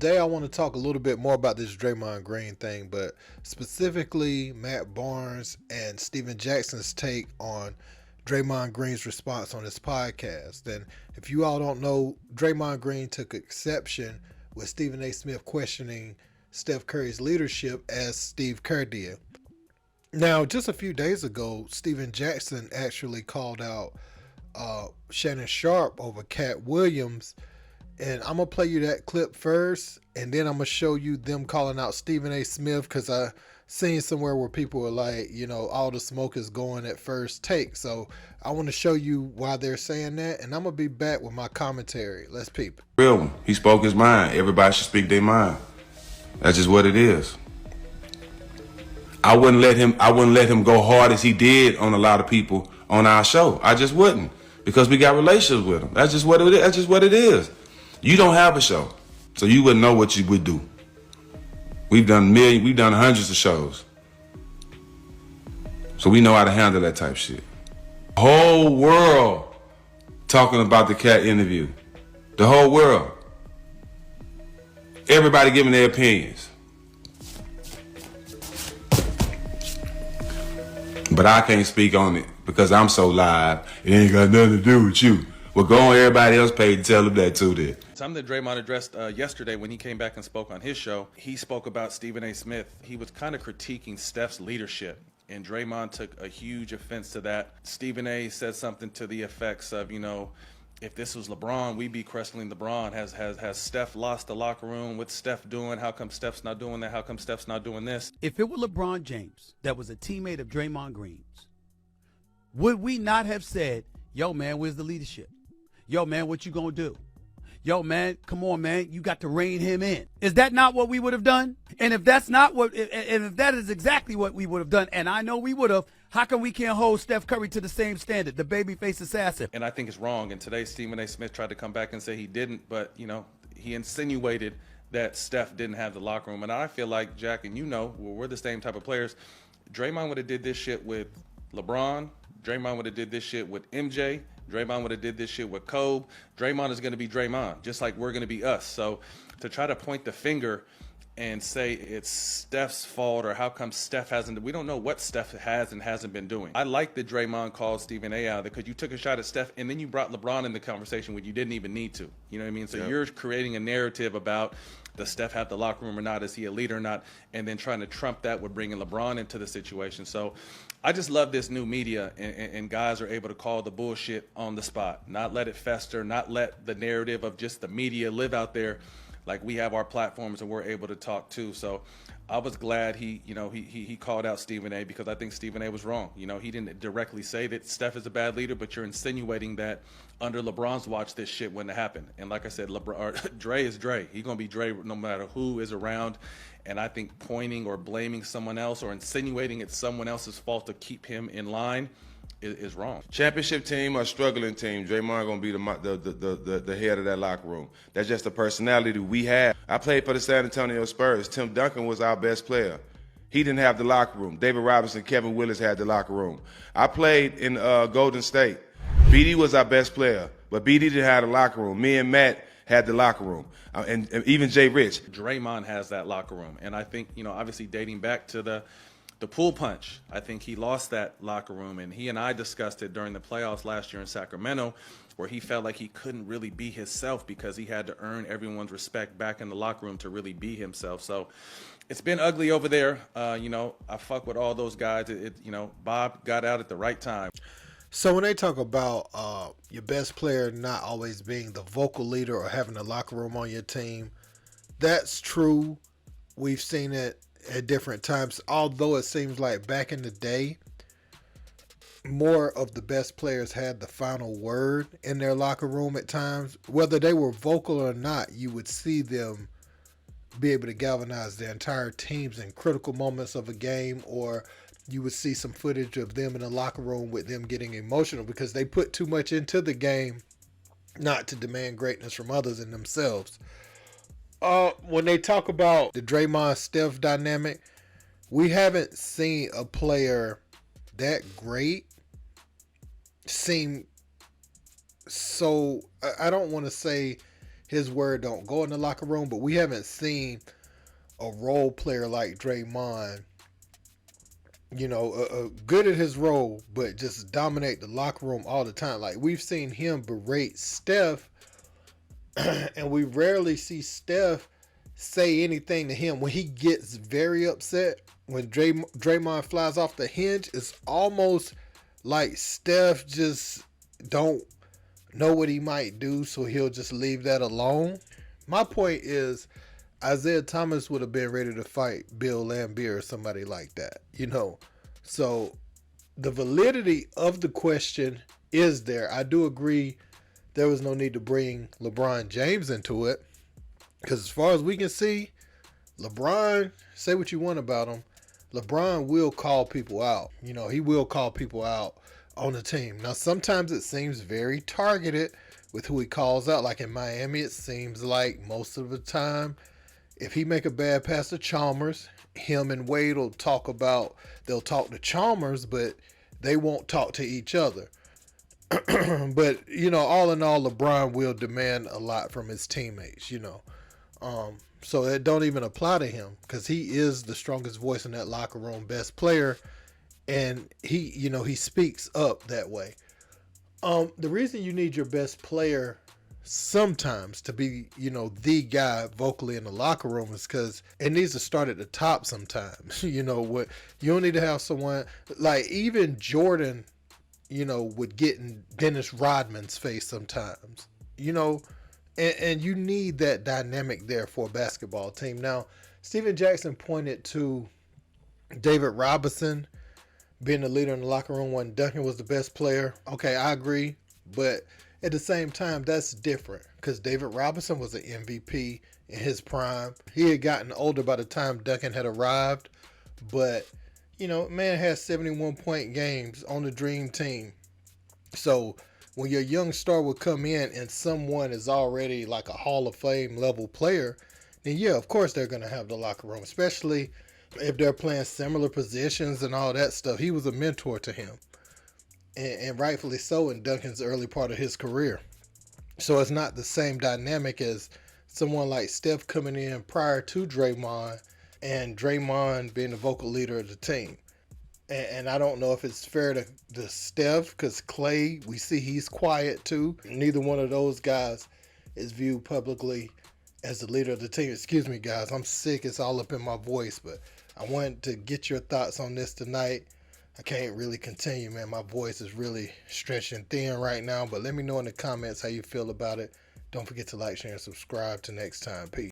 today I want to talk a little bit more about this Draymond Green thing, but specifically Matt Barnes and Steven Jackson's take on Draymond Green's response on his podcast. And if you all don't know, Draymond Green took exception with Stephen A. Smith questioning Steph Curry's leadership as Steve Kerr did. Now, just a few days ago, Steven Jackson actually called out Shannon Sharpe over Katt Williams. And I'm going to play you that clip first, and then I'm going to show you them calling out Stephen A. Smith, because I seen somewhere where people were like, all the smoke is going at first take. So I want to show you why they're saying that, and I'm going to be back with my commentary. Let's peep it. Real one. He spoke his mind. Everybody should speak their mind. That's just what it is. I wouldn't let him go hard as he did on a lot of people on our show. I just wouldn't, because we got relationships with him. That's just what it is. That's just what it is. You don't have a show, so you wouldn't know what you would do. We've done hundreds of shows, so we know how to handle that type of shit. The whole world talking about the Katt interview. The whole world. Everybody giving their opinions. But I can't speak on it because I'm so live. It ain't got nothing to do with you. Well, go on everybody else's page and tell them that too then. Something that Draymond addressed yesterday when he came back and spoke on his show, he spoke about Stephen A. Smith. He was kind of critiquing Steph's leadership, and Draymond took a huge offense to that. Stephen A. said something to the effects of, if this was LeBron, we'd be questioning LeBron. Has Steph lost the locker room? What's Steph doing? How come Steph's not doing that? How come Steph's not doing this? If it were LeBron James that was a teammate of Draymond Green's, would we not have said, yo, man, where's the leadership? Yo, man, what you gonna do? Yo, man, come on, man, you got to rein him in. Is that not what we would have done? And if that's not what, and if that is exactly what we would have done, and I know we would have, how come we can't hold Steph Curry to the same standard, the babyface assassin? And I think it's wrong. And today, Stephen A. Smith tried to come back and say he didn't, but, he insinuated that Steph didn't have the locker room. And I feel like, Jack, and we're the same type of players. Draymond would have did this shit with LeBron. Draymond would have did this shit with MJ. Draymond would have did this shit with Kobe. Draymond is going to be Draymond, just like we're going to be us. So to try to point the finger and say it's Steph's fault or how come Steph hasn't, we don't know what Steph has and hasn't been doing. I like that Draymond called Stephen A. out because you took a shot at Steph and then you brought LeBron in the conversation when you didn't even need to. You know what I mean? So You're creating a narrative about does Steph have the locker room or not? Is he a leader or not? And then trying to trump that with bringing LeBron into the situation. So I just love this new media and guys are able to call the bullshit on the spot, not let it fester, not let the narrative of just the media live out there. Like we have our platforms and we're able to talk too. So I was glad he called out Stephen A. because I think Stephen A. was wrong. He didn't directly say that Steph is a bad leader, but you're insinuating that under LeBron's watch this shit wouldn't happen. And like I said, Dre is Dre. He's gonna be Dre no matter who is around. And I think pointing or blaming someone else or insinuating it's someone else's fault to keep him in line is wrong. Championship team or struggling team, Draymond gonna be the head of that locker room. That's just the personality we have. I played for the San Antonio Spurs. Tim Duncan was our best player. He didn't have the locker room. David Robinson, Kevin Willis had the locker room. I played in Golden State. BD was our best player, but BD didn't have the locker room. Me and Matt had the locker room, and even Jay Rich. Draymond has that locker room, and I think obviously dating back to the pool punch, I think he lost that locker room, and he and I discussed it during the playoffs last year in Sacramento, where he felt like he couldn't really be himself because he had to earn everyone's respect back in the locker room to really be himself. So it's been ugly over there. I fuck with all those guys. Bob got out at the right time. So when they talk about your best player not always being the vocal leader or having a locker room on your team, that's true. We've seen it at different times, although it seems like back in the day, more of the best players had the final word in their locker room at times. Whether they were vocal or not, you would see them be able to galvanize their entire teams in critical moments of a game, or you would see some footage of them in the locker room with them getting emotional because they put too much into the game not to demand greatness from others and themselves. When they talk about the Draymond-Steph dynamic, we haven't seen a player that great seem so, I don't want to say his word don't go in the locker room, but we haven't seen a role player like Draymond, good at his role, but just dominate the locker room all the time. Like, we've seen him berate Steph, and we rarely see Steph say anything to him. When he gets very upset, when Draymond flies off the hinge, it's almost like Steph just don't know what he might do, so he'll just leave that alone. My point is, Isaiah Thomas would have been ready to fight Bill Laimbeer or somebody like that, So the validity of the question is there. I do agree there was no need to bring LeBron James into it, because as far as we can see, LeBron, say what you want about him, LeBron will call people out. He will call people out on the team. Now, sometimes it seems very targeted with who he calls out. Like in Miami, it seems like most of the time, if he make a bad pass to Chalmers, him and Wade will talk to Chalmers, but they won't talk to each other. But, all in all, LeBron will demand a lot from his teammates, So it don't even apply to him, because he is the strongest voice in that locker room, best player, and he speaks up that way. The reason you need your best player sometimes to be, the guy vocally in the locker room is because it needs to start at the top sometimes. You don't need to have someone like even Jordan, would get in Dennis Rodman's face sometimes, and you need that dynamic there for a basketball team. Now, Steven Jackson pointed to David Robinson being the leader in the locker room when Duncan was the best player. Okay, I agree, but at the same time, that's different, because David Robinson was an MVP in his prime. He had gotten older by the time Duncan had arrived, but, man had 71-point games on the dream team. So when your young star would come in and someone is already like a Hall of Fame level player, then yeah, of course they're going to have the locker room, especially if they're playing similar positions and all that stuff. He was a mentor to him. And rightfully so in Duncan's early part of his career. So it's not the same dynamic as someone like Steph coming in prior to Draymond, and Draymond being the vocal leader of the team. And I don't know if it's fair to Steph, because Clay, we see he's quiet too. Neither one of those guys is viewed publicly as the leader of the team. Excuse me, guys. I'm sick. It's all up in my voice. But I wanted to get your thoughts on this tonight. I can't really continue, man. My voice is really stretching thin right now. But let me know in the comments how you feel about it. Don't forget to like, share, and subscribe. Till next time. Peace.